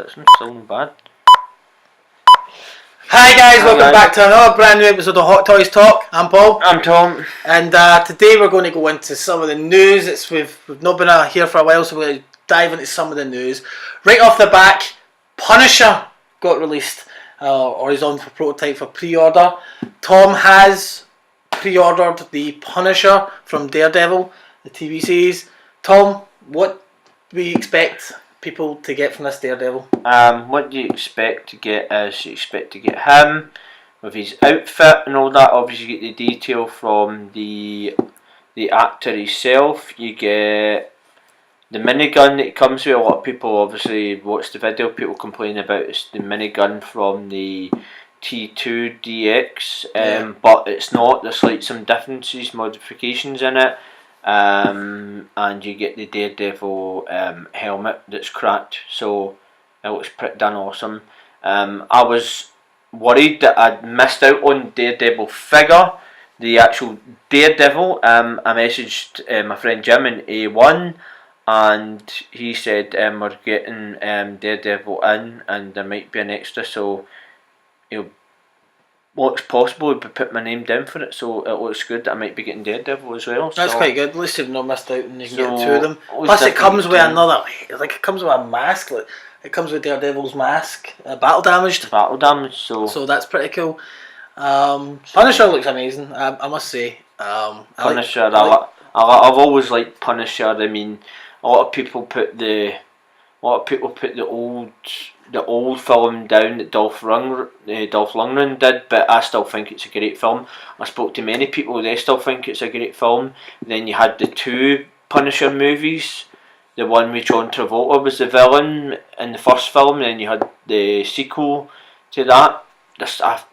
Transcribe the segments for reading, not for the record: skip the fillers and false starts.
it's still not bad. Hi guys, welcome back to another brand new episode of Hot Toys Talk. I'm Paul. I'm Tom. And today we're going to go into some of the news. We've not been here for a while, so we're going to dive into some of the news. Right off the back, Punisher got released, or is on for prototype for pre-order. Tom has pre-ordered the Punisher from Daredevil, the TV series. Tom, what do we expect people to get from this Daredevil? What do you expect to get is you expect to get him with his outfit and all that. Obviously you get the detail from the actor himself. You get the minigun that comes with. A lot of people obviously watch the video, people complain about it's the minigun from the T2DX, but it's not. There's like some differences, modifications in it. And you get the Daredevil helmet that's cracked, so it looks pretty damn awesome. I was worried that I'd missed out on Daredevil figure, the actual Daredevil. I messaged my friend Jim in A1, and he said we're getting Daredevil in, and there might be an extra, so looks possible to put my name down for it, so it looks good that I might be getting Daredevil as well. That's quite good. At least you've not missed out and you can get two of them. Plus it comes with it comes with a mask. Like, it comes with Daredevil's mask, battle damaged. So that's pretty cool. Punisher looks amazing, I must say. Punisher, I've always liked Punisher. I mean, a lot of people put the old film down that Dolph Lundgren did, but I still think it's a great film. I spoke to many people, they still think it's a great film. Then you had the two Punisher movies. The one with John Travolta was the villain in the first film, and then you had the sequel to that.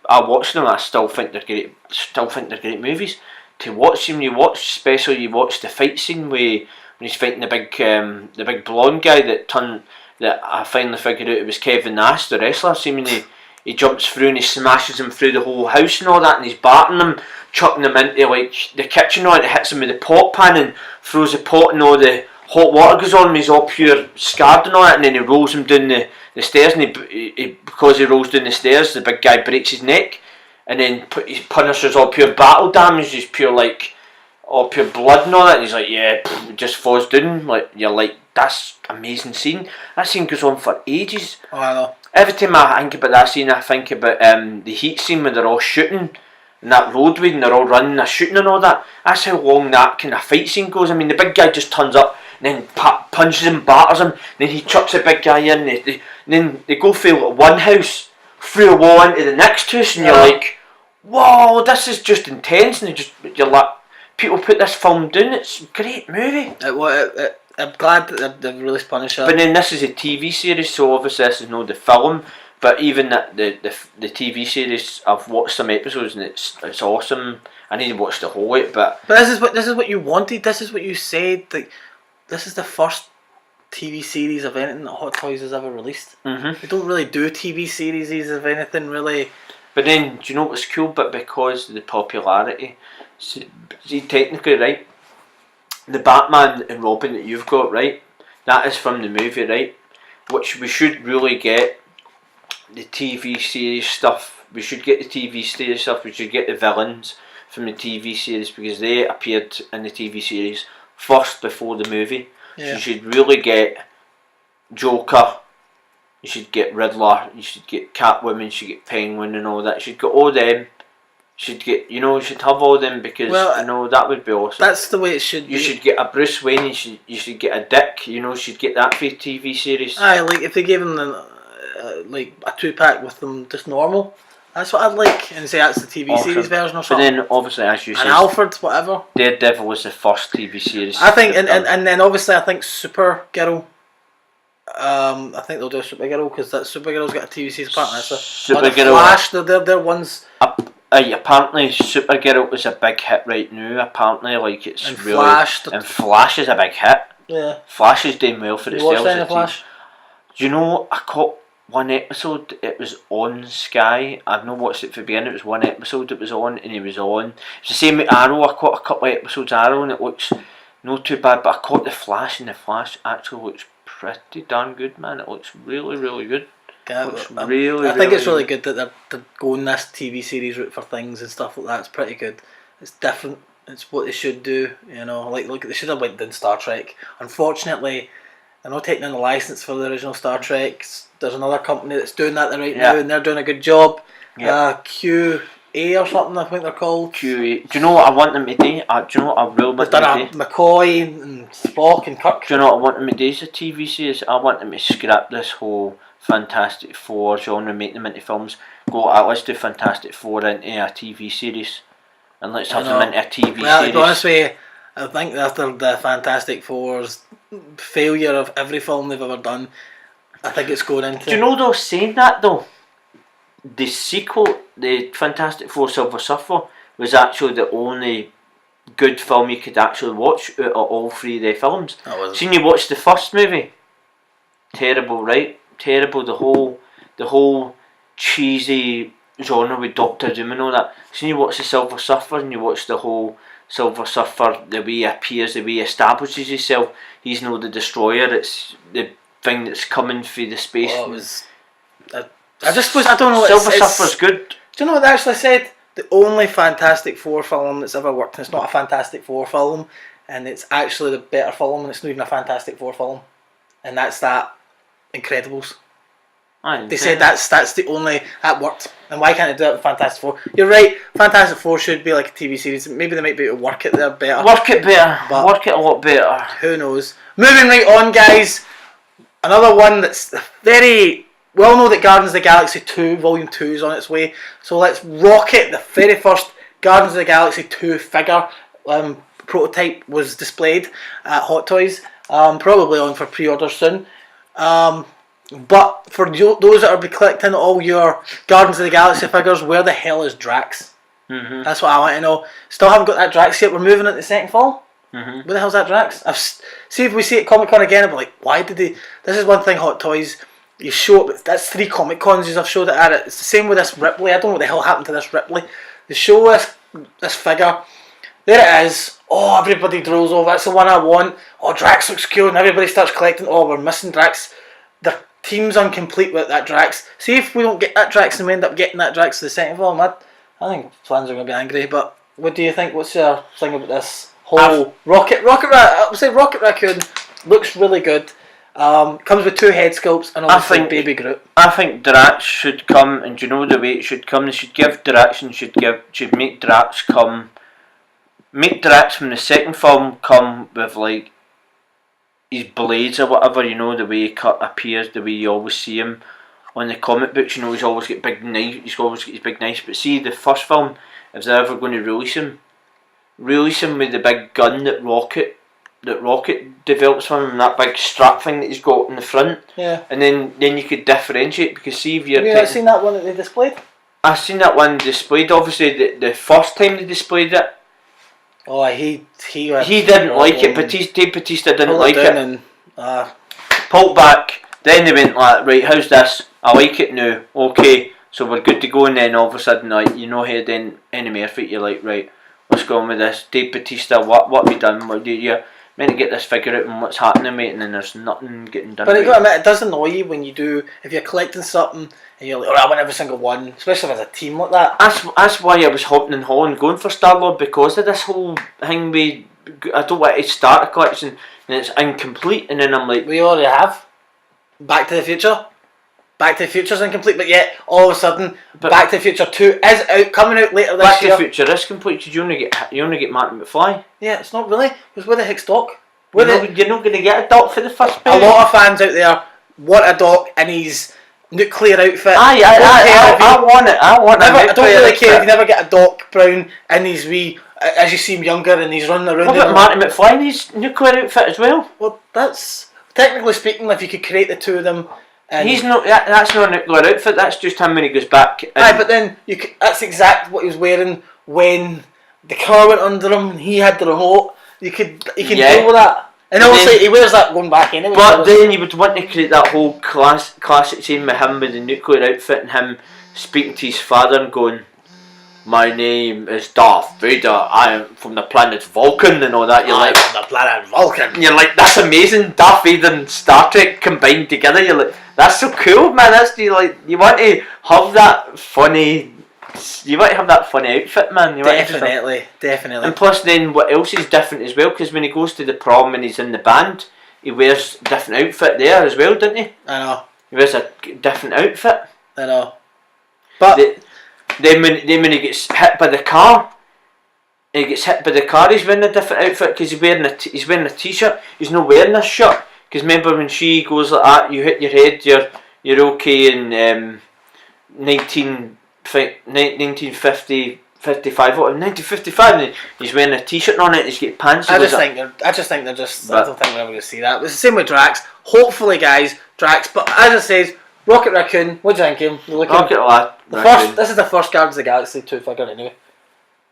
I watched them, I still think they're great. Still think they're great movies. To watch them, especially you watch the fight scene when he's fighting the big blonde guy that I finally figured out it was Kevin Nash, the wrestler. Seemingly he jumps through and he smashes him through the whole house and all that, and he's batting him, chucking him into like the kitchen, and it hits him with the pot pan and throws the pot, and all the hot water goes on him. He's all pure scarred and all that, and then he rolls him down the stairs, and he because he rolls down the stairs, the big guy breaks his neck, and then his Punisher's all pure battle damage. He's pure like all pure blood and all that, and he's like, it just falls down. Like, you're like, that's amazing scene. That scene goes on for ages. Oh, I know. Every time I think about that scene, I think about the heat scene when they're all shooting in that roadway and they're all running, they're shooting and all that. That's how long that kind of fight scene goes. I mean, the big guy just turns up and then punches him, batters him, and then he chucks the big guy in, and then they go through one house, through a wall into the next house, and you're like, whoa, this is just intense, and you're like, people put this film down, it's a great movie. I'm glad that they've released Punisher. But then this is a TV series, so obviously this is not the film. But even the TV series, I've watched some episodes and it's awesome. I need to watch the whole of it, but this is what you wanted. This is what you said. Like, this is the first TV series of anything that Hot Toys has ever released. They don't really do TV series of anything really. But then, do you know what's cool? But because of the popularity, see, technically, right, the Batman and Robin that you've got, right, that is from the movie, right, which we should really get the TV series stuff. We should get the TV series stuff. We should get the villains from the TV series, because they appeared in the TV series first before the movie. So you should really get Joker, you should get Riddler, you should get Catwoman, you should get Penguin and all that. You should get all them. Should get, you should have all them, because that would be awesome. That's the way it should be. You should get a Bruce Wayne, you should get a Dick, you should get that for TV series. Aye, like if they gave him like a 2-pack with them just normal, that's what I'd like, and say that's the TV series version or something. But then obviously, as you said, Alfred, whatever. Daredevil was the first TV series. I think, and then obviously I think Supergirl. I think they'll do Supergirl, because that Supergirl's got a TV series partner. So Supergirl, Flash, they're ones. Apparently Supergirl is a big hit right now. Apparently, like it's and really Flash is a big hit. Yeah, Flash is doing well for itself. You watched Flash? Do you know, I caught one episode. It was on Sky. I've not watched it from the beginning. It was one episode it was on, and he was on. It's the same with Arrow. I caught a couple of episodes of Arrow, and it looks not too bad. But I caught the Flash, and the Flash actually looks pretty darn good, man. It looks really, really good. Yeah, Looks I think it's really good that they're going this TV series route for things and stuff like that. It's pretty good. It's different. It's what they should do. You know, like look, they should have went down Star Trek. Unfortunately, they're not taking in the license for the original Star Trek. There's another company that's doing that right now, and they're doing a good job. QA or something, I think they're called. QA. Do you know what I want them to do? Do you know what I really want them to do? McCoy and Spock and Kirk. Do you know what I want them to do as a TV series? I want them to scrap this whole Fantastic Four genre, make them into films. Let's do Fantastic Four into a TV series, and let's have them into a TV series. To be honest with you, I think after the Fantastic Four's failure of every film they've ever done, I think it's going into... Do you know though, saying that though, the sequel, the Fantastic Four Silver Surfer, was actually the only good film you could actually watch out of all three of the films. Seen you watch the first movie? Terrible, right? Terrible, the whole cheesy genre with Doctor Doom and all that. Seen you watch the Silver Surfer and you watch the whole Silver Surfer, the way he appears, the way he establishes himself. He's not the destroyer, it's the thing that's coming through the space. I don't know. Silver Surfer's good. Do you know what they actually said? The only Fantastic Four film that's ever worked, and it's not a Fantastic Four film, and it's actually the better film, and it's not even a Fantastic Four film, and that's that Incredibles. They said that's the only that worked, and why can't they do it with Fantastic Four? You're right. Fantastic Four should be like a TV series. Maybe they might be able to work it there better. Work it a lot better. Who knows? Moving right on, guys. Another one that's very... We all know that Guardians of the Galaxy 2, Volume 2 is on its way. So let's rocket the very first Guardians of the Galaxy 2 figure. Prototype was displayed at Hot Toys. Probably on for pre-order soon. But for those that are collecting all your Guardians of the Galaxy figures, where the hell is Drax? Mm-hmm. That's what I want to know. Still haven't got that Drax yet. We're moving into the second fall. Mm-hmm. Where the hell's that Drax? See if we see it at Comic Con again. I'll be like, why did they? This is one thing. Hot Toys. You show it. That's 3 Comic Cons I've showed it at. It's the same with this Ripley. I don't know what the hell happened to this Ripley. They show this figure. There it is. Oh, everybody drools over. That's the one I want. Oh, Drax looks cool, and everybody starts collecting. Oh, we're missing Drax. The team's incomplete with that Drax. See if we don't get that Drax and we end up getting that Drax to the second film. I think fans are going to be angry. But what do you think? What's your thing about this whole Rocket Raccoon looks really good. Comes with 2 head sculpts and obviously Baby Groot. I think Drax should come, and do you know the way it should come? They should give Drax and should make Drax come. Make Drax from the second film come with like his blades or whatever, you know, the way he appears, the way you always see him on the comic books, you know, he's always got big knife, he's always got his big knives. But see, the first film, if they're ever going to release him with the big gun that Rocket develops from him, that big strap thing that he's got in the front. Yeah. And then you could differentiate, because see if you're... Have you seen that one that they displayed? I've seen that one displayed, obviously, the first time they displayed it. Oh, he didn't like it. Dave Bautista didn't like it. And, pulled back. Then they went like, right, how's this? I like it now. Okay, so we're good to go. And then all of a sudden, like, you know, head in enemy effort. You're like, right, what's going on with this? Dave Bautista, what have you done? What do you meant to get this figure out and what's happening, mate? And then there's nothing getting done. But I gotta admit, it does annoy you when you do, if you're collecting something and you're like, oh, I want every single one, especially if it's a team like that. That's why I was hopping and hauling going for Star-Lord, because of this whole thing with, I don't want to start a collection and it's incomplete, and then I'm like... We already have. Back to the Future. Back to the Future's incomplete, but yet, all of a sudden, Back to the Future 2 is coming out later this year. Back to the Future is complete, because you only get Martin McFly. Yeah, it's not really, because where the heck's Doc? You're not going to get a Doc for the first movie. A lot of fans out there want a Doc in his nuclear outfit. I want it. I don't really care if you never get a Doc Brown in his wee, as you see him younger and he's running around. What about Martin McFly in his nuclear outfit as well? Well, that's, technically speaking, if you could create the two of them. He's not. That's not a nuclear outfit. That's just him when he goes back. Aye, but then that's exactly what he was wearing when the car went under him and he had the remote. You can deal with that. And obviously he wears that going back anyway. But then you would want to create that whole classic scene with him with the nuclear outfit and him speaking to his father and going, my name is Darth Vader. I am from the planet Vulcan and all that. You're like, from the planet Vulcan. You're like, that's amazing. Darth Vader and Star Trek combined together. You're like, that's so cool, man. You want to have that funny. You want to have that funny outfit, man. Definitely. And plus, then what else is different as well? Because when he goes to the prom and he's in the band, he wears a different outfit there as well, doesn't he? I know. He wears a different outfit. I know. But then when he gets hit by the car, he's wearing a different outfit because he's wearing a t-shirt. He's not wearing a shirt. Because remember when she goes like that, you hit your head, you're okay in 1950. 55 or 1955, and he's wearing a t-shirt on it. He's got pants. I just think they're just. I don't think we're ever going to see that. It's the same with Drax. Hopefully, guys, Drax. But as it says, Rocket Raccoon. What do you think of him? Rocket Raccoon. This is the first Guardians of the Galaxy 2 figure anyway.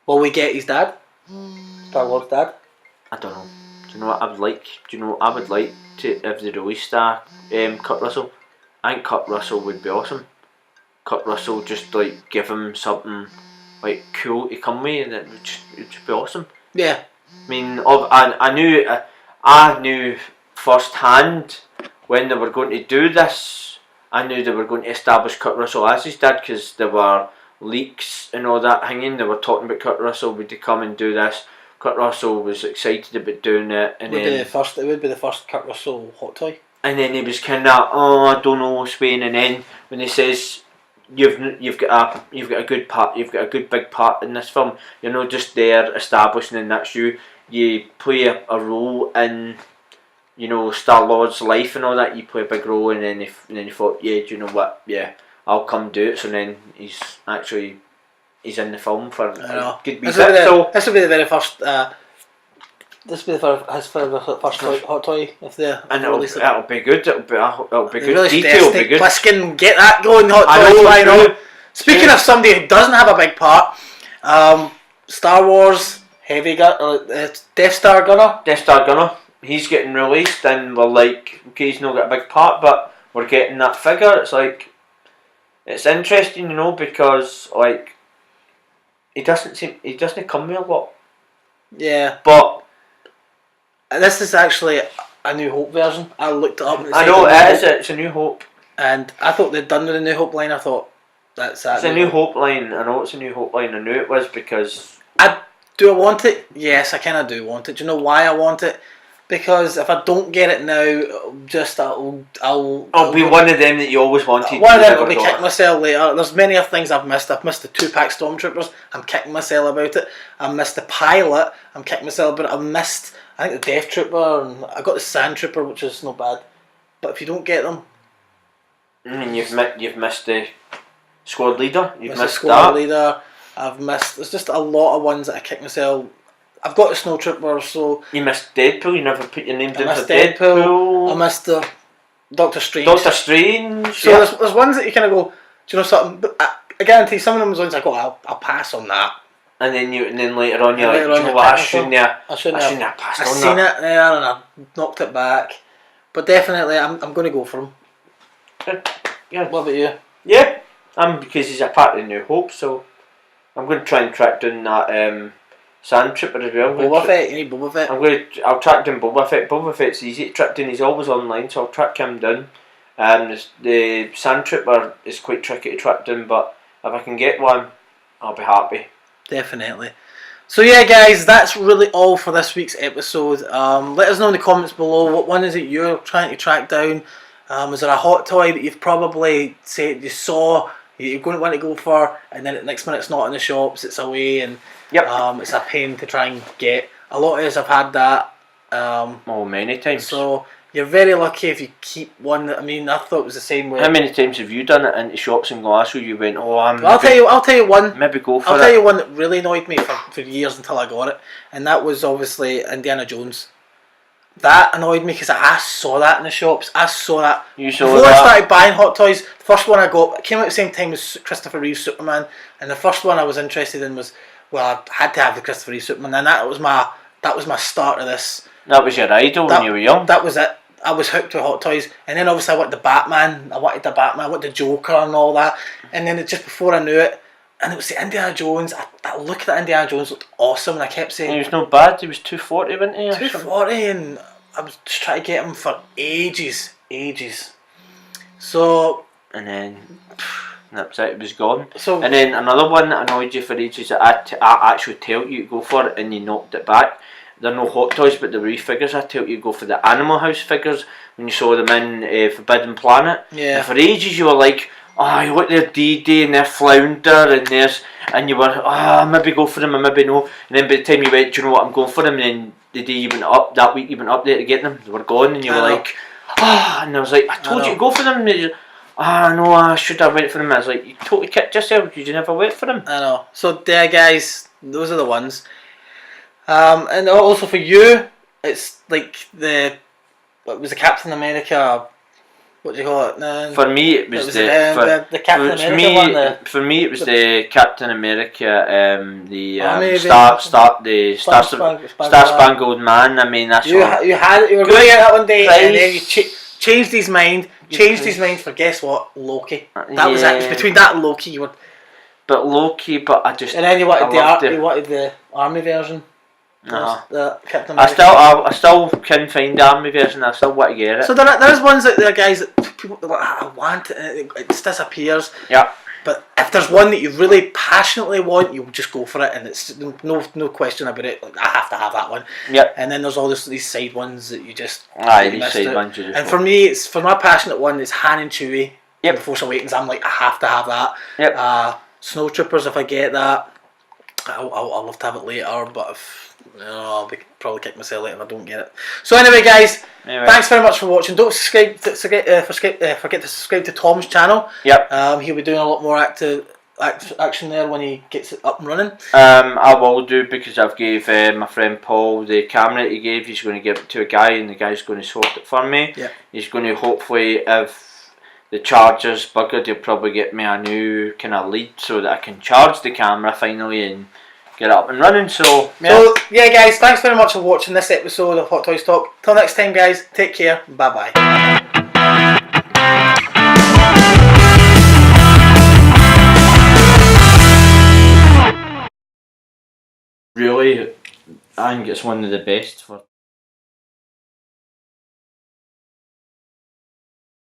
Will we get his dad? Star Wars dad? I don't know. Do you know what I would like? To if they released that Kurt Russell. I think Kurt Russell would be awesome. Kurt Russell just like give him something like cool to come with, and it would just be awesome. Yeah. I mean, I knew firsthand when they were going to do this. I knew they were going to establish Kurt Russell as his dad because there were leaks and all that hanging. They were talking about Kurt Russell would come and do this. Kurt Russell was excited about doing it, and it would be the first Kurt Russell hot toy. And then he was kind of, I don't know, Spain. And then when he says, You've got a good part. You've got a good big part in this film. You're not just there establishing, and that's you. You play a role in, Star-Lord's life and all that. You play a big role, and then you thought, yeah, do you know what? Yeah, I'll come do it. So then he's in the film for a good wee bit. This will be the very first. This will be his first hot toy if they release it. It'll be good. It'll be good. Really Detail will be good. Pliskin, get that going, hot toys. Speaking of somebody who doesn't have a big part, Star Wars Death Star Gunner. He's getting released, and we're like, okay, he's not got a big part, but we're getting that figure. It's like, it's interesting, because like he doesn't come with a lot. Yeah, but. This is actually a New Hope version. I looked it up. I know it is. It's a New Hope. And I thought they'd done with the New Hope line. I thought that's that. It's a New Hope line. I know it's a New Hope line. I knew it was because. Do I want it? Yes, I kind of do want it. Do you know why I want it? Because if I don't get it now, I'll be one of them that you always wanted. One of them will be kicking myself later. There's many other things I've missed. I've missed the 2-pack Stormtroopers. I'm kicking myself about it. I missed the pilot. I'm kicking myself about it. I missed, I think, the Death Trooper, and I got the Sand Trooper, which is not bad. But if you don't get them, you've missed the squad leader. You've missed the squad leader. I've missed. There's just a lot of ones that I kick myself. I've got the Snow Trooper, so... You missed Deadpool, you never put your name down for Deadpool. I missed the Doctor Strange. So yeah. there's ones that you kind of go, do you know something? But I guarantee some of them ones I go, I'll pass on that. And then later on you're like, do you know what, I shouldn't have passed on that. I've seen it there and I knocked it back. But definitely I'm going to go for him. Yeah. What about you? Yeah, because he's a part of the New Hope, so I'm going to try and track down that... Sand Trooper as well. Boba Fett, you need Boba Fett. I'll track down Boba Fett. Boba Fett's easy to track down. He's always online, so I'll track him down. The Sand Trooper is quite tricky to track down, but if I can get one, I'll be happy. Definitely. So yeah, guys, that's really all for this week's episode. Let us know in the comments below what one is it you're trying to track down. Is there a hot toy that you've probably said you saw, you're going to want to go for, and then the next minute it's not in the shops, it's away, and it's a pain to try and get. A lot of us have had that. Many times. So you're very lucky if you keep one. I mean, I thought it was the same way. How many times have you done it into shops in Glasgow? You went, I'll tell you one. Maybe go for I'll tell you one that really annoyed me for years until I got it, and that was obviously Indiana Jones. That annoyed me because I saw that in the shops. I saw that. You saw Before that? I started buying Hot Toys, the first one I got, it came out at the same time as Christopher Reeve's Superman, and the first one I was interested in was, I had to have the Christopher Reeve Superman, and that was my start of this. That was your idol when you were young? That was it. I was hooked with Hot Toys, and then obviously I wanted the Batman, I wanted the Joker and all that, and then just before I knew it, And it was the Indiana Jones. I look at that Indiana Jones looked awesome, and I kept saying He was no bad. He was 240, wasn't he? 240, and I was just trying to get him for ages. So and then that was it. It was gone. So and then another one that annoyed you for ages that I actually told you to go for it, and you knocked it back. They're no Hot Toys, but the wee figures. I told you to go for the Animal House figures when you saw them in Forbidden Planet. Yeah. And for ages you were like, oh, you look their D-Day and their Flounder and you were, maybe go for them and maybe no. And then by the time you went, do you know what, I'm going for them. And then the day you went up, that week you went up there to get them, they were gone, and you were like, and I was like, I told you to go for them. And no, I should have went for them. I was like, you totally kicked yourself. Did you never wait for them? I know. So there, guys, those are the ones. And also for you, it's like what was the Captain America? What do you call it? For me, it was the Captain America one. For me, it was the Captain America, the Star Spangled Man. I mean, that's you were going to get that one day, and then you changed his mind. For guess what? Loki. That was it. It was between that and Loki. But I just. And then you wanted the army version. Captain America. I still can find the army version. I still want to get it. So there's ones that there are guys that people are like, I want it, and it just disappears. Yeah. But if there's one that you really passionately want, you'll just go for it, and it's no question about it. Like, I have to have that one. Yeah. And then there's all these side ones that you just. These side ones you just. And for me, for my passionate one, it's Han and Chewie. Yep. The Force Awakens. I'm like, I have to have that. Yep. Snowtroopers, if I get that, I'll love to have it later, but I'll probably kick myself later if I don't get it. So anyway, guys, thanks very much for watching. Don't forget to subscribe to Tom's channel. Yep. He'll be doing a lot more action there when he gets it up and running. I will do, because I've gave my friend Paul the camera that he gave. He's going to give it to a guy, and the guy's going to sort it for me. Yeah. He's going to hopefully, if the charger's buggered, he'll probably get me a new kind of lead so that I can charge the camera finally and get it up and running. So yeah, guys, thanks very much for watching this episode of Hot Toys Talk. Till next time, guys, take care. Bye bye. Really, I think it's one of the best for